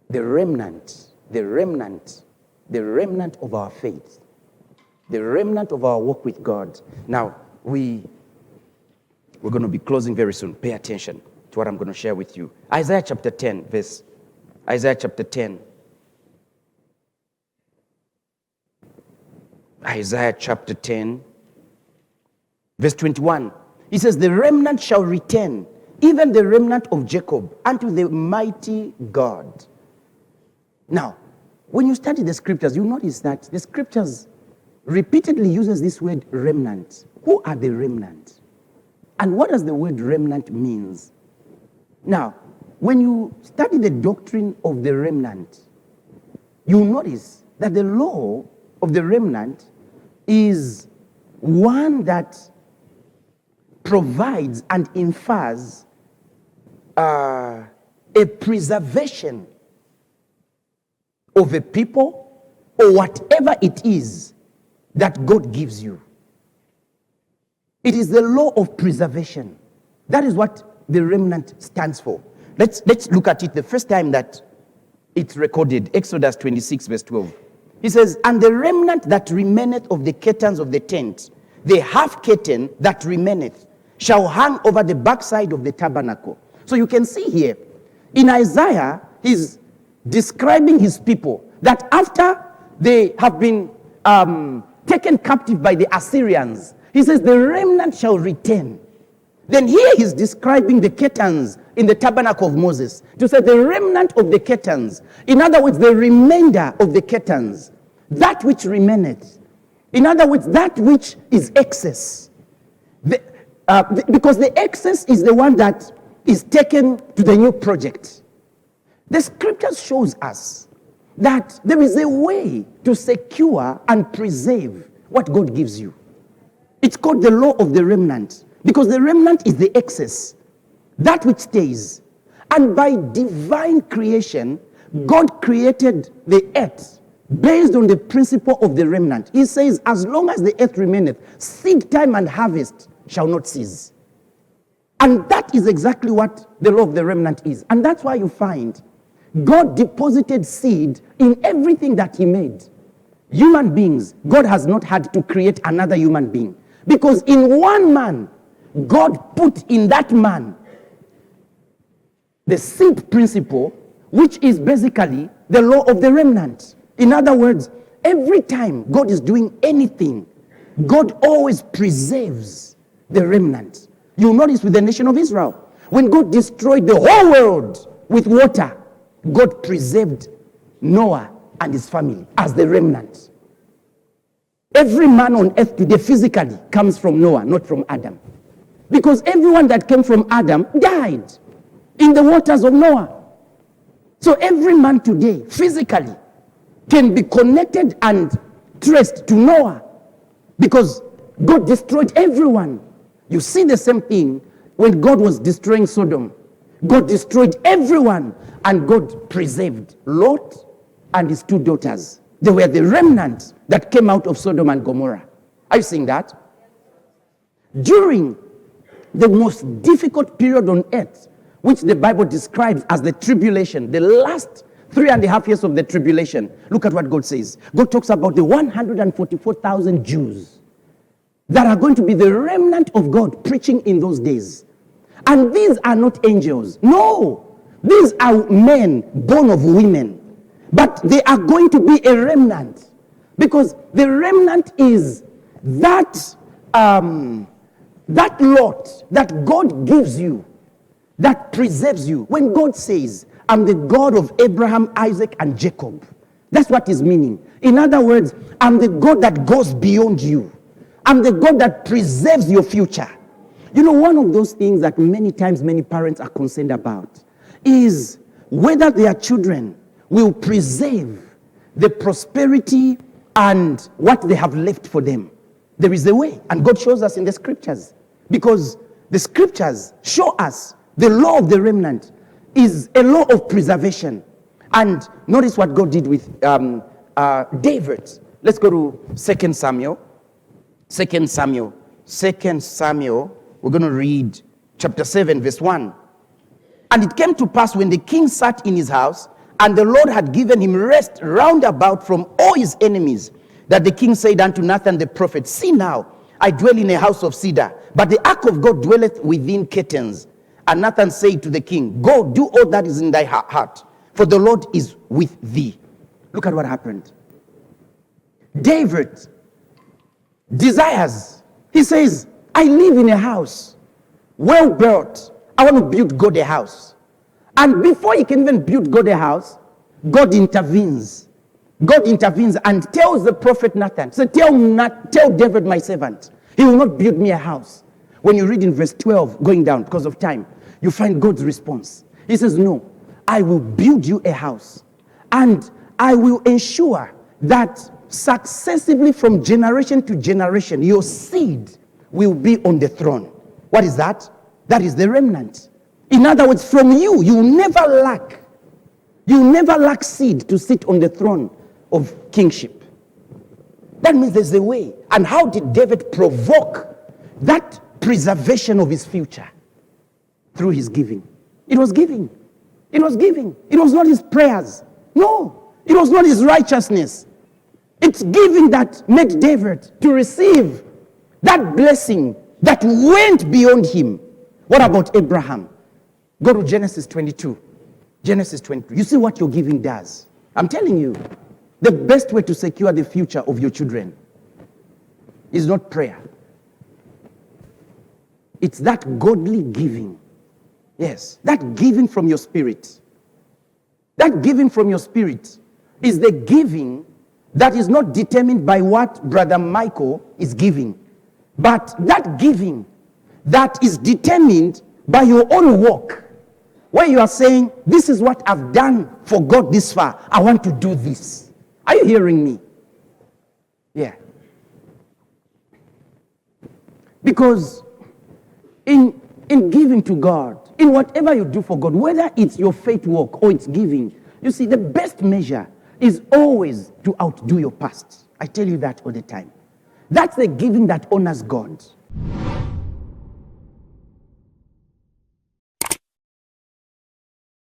The remnant, the remnant, the remnant of our faith, the remnant of our walk with God. Now, we're going to be closing very soon. Pay attention to what I'm going to share with you. Isaiah chapter 10, Isaiah chapter 10. Isaiah chapter 10, verse 21. He says, the remnant shall return, even the remnant of Jacob, unto the mighty God. Now, when you study the scriptures, you notice that the scriptures repeatedly uses this word remnant. Who are the remnant? And what does the word remnant means? Now, when you study the doctrine of the remnant, you notice that the law of the remnant is one that provides and infers a preservation of a people or whatever it is that God gives you. It is the law of preservation. That is what the remnant stands for. Let's look at it the first time that it's recorded. Exodus 26 verse 12. He says, and the remnant that remaineth of the curtains of the tent, the half curtain that remaineth, shall hang over the backside of the tabernacle. So you can see here, in Isaiah, he's describing his people, that after they have been taken captive by the Assyrians, he says the remnant shall return. Then here he's describing the curtains in the tabernacle of Moses, to say the remnant of the curtains. In other words, the remainder of the curtains, that which remaineth. In other words, that which is excess. Because the excess is the one that is taken to the new project. The scriptures shows us that there is a way to secure and preserve what God gives you. It's called the law of the remnant, because the remnant is the excess, that which stays. And by divine creation, God created the earth based on the principle of the remnant. He says, as long as the earth remaineth, seed time and harvest shall not cease. And that is exactly what the law of the remnant is. And that's why you find God deposited seed in everything that he made. Human beings, God has not had to create another human being. Because in one man, God put in that man the seed principle, which is basically the law of the remnant. In other words, every time God is doing anything, God always preserves the remnant. You'll notice with the nation of Israel, when God destroyed the whole world with water, God preserved Noah and his family as the remnant. Every man on earth today physically comes from Noah, not from Adam. Because everyone that came from Adam died in the waters of Noah. So every man today physically can be connected and traced to Noah, because God destroyed everyone. You see the same thing when God was destroying Sodom. God destroyed everyone, and God preserved Lot and his two daughters. They were the remnant that came out of Sodom and Gomorrah. Are you seeing that? During the most difficult period on earth, which the Bible describes as the tribulation, the last 3.5 years of the tribulation, look at what God says. God talks about the 144,000 Jews that are going to be the remnant of God preaching in those days. And these are not angels. No, these are men born of women. But they are going to be a remnant, because the remnant is that lot that God gives you, that preserves you. When God says, I'm the God of Abraham, Isaac, and Jacob, that's what he's meaning. In other words, I'm the God that goes beyond you. I'm the God that preserves your future. You know, one of those things that many times many parents are concerned about is whether their children will preserve the prosperity and what they have left for them. There is a way, and God shows us in the scriptures, because the scriptures show us the law of the remnant is a law of preservation. And notice what God did with David. Let's go to 2 Samuel. 2 Samuel. We're going to read chapter 7, verse 1. And it came to pass when the king sat in his house, And the Lord had given him rest round about from all his enemies. That the king said unto Nathan the prophet, see now, I dwell in a house of cedar, but the ark of God dwelleth within curtains. And Nathan said to the king, go, do all that is in thy heart, for the Lord is with thee. Look at what happened. David desires, he says, I live in a house, well built. I want to build God a house. And before he can even build God a house, God intervenes. God intervenes and tells the prophet Nathan, so tell David my servant, he will not build me a house. When you read in verse 12, going down because of time, you find God's response. He says, no, I will build you a house. And I will ensure that successively from generation to generation, your seed will be on the throne. What is that? That is the remnant. In other words, from you, you will never lack. You will never lack seed to sit on the throne of kingship. That means there's a way. And how did David provoke that preservation of his future? Through his giving. It was giving. It was giving. It was not his prayers. No. It was not his righteousness. It's giving that made David to receive that blessing that went beyond him. What about Abraham? Go to Genesis 22. Genesis 22. You see what your giving does. I'm telling you, the best way to secure the future of your children is not prayer. It's that godly giving. Yes, that giving from your spirit. That giving from your spirit is the giving that is not determined by what Brother Michael is giving, but that giving that is determined by your own work, where you are saying, this is what I've done for God this far. I want to do this. Are you hearing me? Yeah. Because in giving to God, in whatever you do for God, whether it's your faith work or it's giving, you see, the best measure is always to outdo your past. I tell you that all the time. That's the giving that honors God.